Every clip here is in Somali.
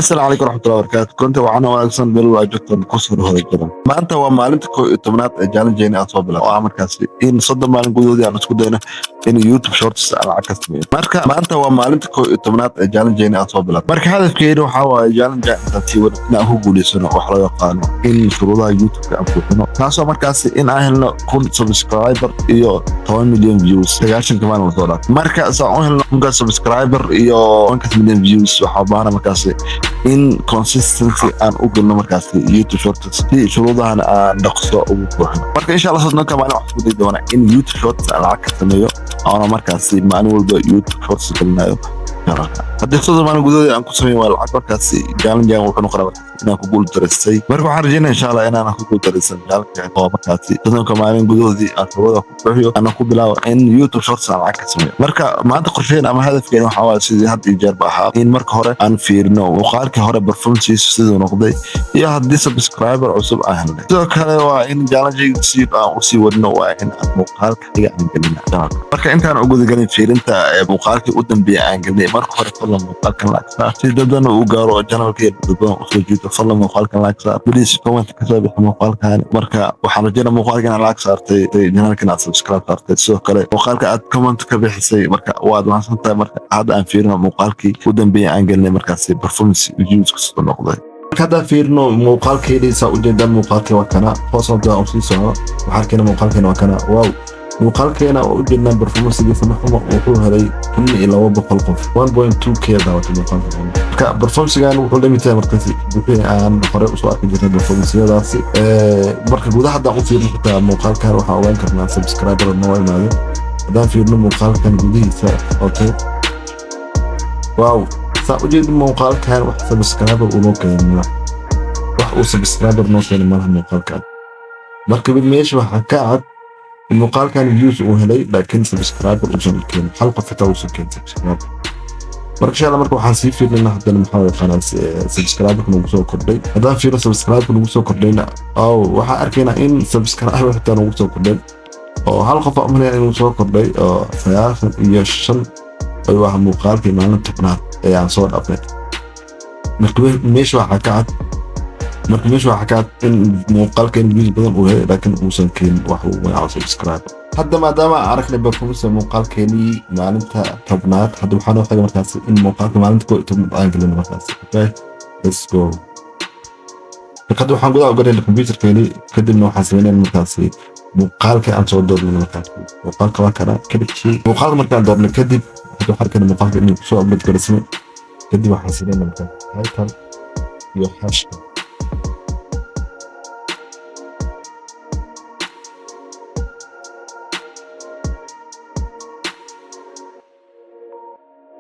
السلام عليكم ورحمة الله وبركاته. كنت وعنا wanaagsan meel waa joogtaan ku soo horay jira maanta waa maalinta 11aad ee challenge aan soo bilaabay oo amarkaasi in 30 maalin gudahood aan isku dayno in YouTube Shorts aan lacag ka sameeyo. Marka maanta waa maalinta 11aad ee challenge aan soo bilaabay. Marka hadafkeedu waxa waaye challenge inta siiwada inaan ku guuleysano wax loo yaqaano in shuruudaha YouTube aan buuxino taasoo markaasi in aan helno 1000 subscriber iyo 10 million views 90 maalin la soo dhaafay. Marka saan u helno 1000 subscriber iyo 1 million views waxa baahan markaasi in consistency aan u galno markaasi YouTube Shorts si shuruudahan aan dhaqso ugu buuxino. Marka insha Allah sodonka maalin wax ku doona in YouTube Shorts aan lacag ka sameeyo oo markaasi maalin walba YouTube Shorts galnayo haddii sodon maalin gudahood aan ku sameeyo waa lacag markaasi challenge aan wuxuu noqon inaan ku guul dareystay. Marka waxaan rajaynayaa insha Allah inaan ku guul dareysan challenge oo markaasi sodonka maalin gudahood aan shuruudaha ku buuxiyo aan ku bilaabo in YouTube Shorts aan lacag ka sameeyo. Marka maanta qorsheyn ama hadafkeena waxa waa sidii had iyo jeer baa in marka hore aan fiirino muuqaalka hore performance sidoo noqday iyo haddii subscriber cusub aan helnay. Sidoo kale waa in challenge si aan u sii wadno waa in aan muuqaalka xiga aan galino. Marka intaan ugu gudagalin fiirinta muuqaalkii u dambeeyay aan galnay marka hore fadlan muuqaalkan like si dadana uu gaaro channelkeena dadana u soo jiito fadlan muuqaalkan like please comment ka soo bixi muuqaalkan. Marka waxaan rajaynayaa muuqaalkan like saartay channelkan aad subscribe saartay sidoo kale muuqaalka aad comment ka bixisay marka waad mahadsantahay. Marka hadda aan fiirino muuqaalkii u dambeeyay aan galnay markaasi performance views kasoo noqday. Kada fiirno muuqaalkeediisa u jeedaan muuqaalkii waa kana hoos oo sii socdo waxaan keenay muuqaalkeena waa kana wow muuqaalkeena oo u jeedaan performance-giisa wuxuu helay 1200 qof 1.2k daawatay muuqaalka. Marka performance-gan wuxuu limitahay markaasi wixii aan hore u soo arki jirnay performance-yadaasi marka gudaha hadda u fiirno xitaa muuqaalkan waxaan ogaan karnaa subscriber noo imaado hadaan fiirno muuqaalkan gudihiisa okay wow سأوجد موقع كان واحد سبسكرايبر ونوكين واحد سبسكرايبر نوكين مالها موقع كان مركب الميش وحكاعد الموقع كان فيوز وهلي لكن سبسكرايبر وصل كين حلقة في توصل كين سبسكرايبر مركب شيء على مركب حنسيب في لنا حتى المحاولة قناة سبسكرايبر نوصل كردين هذا في سبسكرايبر نوصل كردين أو واحد أركينا إن سبسكرايبر حتى نوصل كردين أو حلقة فأمني إن نوصل كردين سياسة يشن أيوة موقعك معنا تقنع يعني صور أبديت مركب مش وحكات إن موقعك إن فيديو بدل وهي لكن وصل كين واحد ويعرف سبسكرايب حتى ما دام عرفنا بفرمس موقعك لي معناتها تبنات حد وحنا حاجة مركز إن موقعك معناتها كنت أنجل المركز okay let's go لقد وحنا قلنا قرينا الكمبيوتر كيني كده إنه حاسبين المركز موقعك أن صور من المركز موقعك وكذا كده شيء موقعك مركز دورنا كده هذا حركة المقاطع إنه شو أبدأ كرسمه كدي وحاسبين المكان هاي يوحش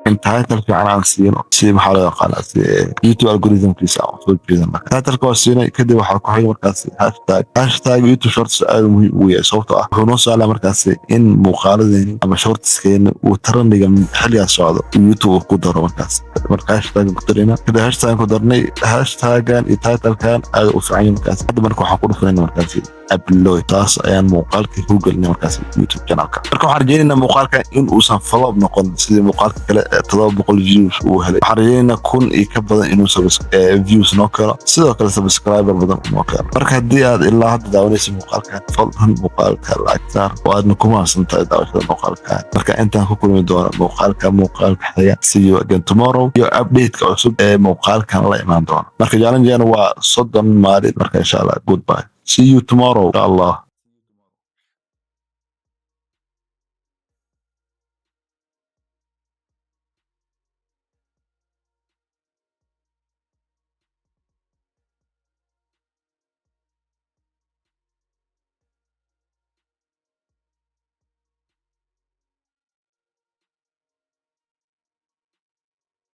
انتهيت في عن سين سي محاولة قناة يوتيوب الجوريزم في ساعة صوت جدا انتهيت الكوسين كده وحركوا حاجة مركزي هاشتاج يوتيوب شورتس ويا صوته ونص على مركزي إن مقالدين أما شورتس كين وترني جم حلية صعدة يوتيوب قدر مركز هاشتاج قدرنا كده هاشتاج قدرني هاشتاج انتهيت الكان وفعين مركز هذا مركو حقول فينا مركزي أبلوي تاس أيام مقالك جوجل مركز يوتيوب جناك مركو حرجين إن مقالك إن وصل فلاب نقول سيد مقالك كلا تضابق فيوز وهلي حرجينا كون يكبر إنه فيوز نوكرا سيدا كلا سبسكرايبر بدن نوكرا مركا هدي هاد إلا هاد داونيس مقالك فضل مقالك الأكثر وعد نكوما سنتا داونيس مقالك مركا أنت كل من دورة مقالك حياة سيو أجن تومورو يو أبديت كعصب مقالك الله إيمان دورة مركا جالن جانا وصدن مارد مركا إن شاء الله جود باي see you tomorrow إن شاء الله.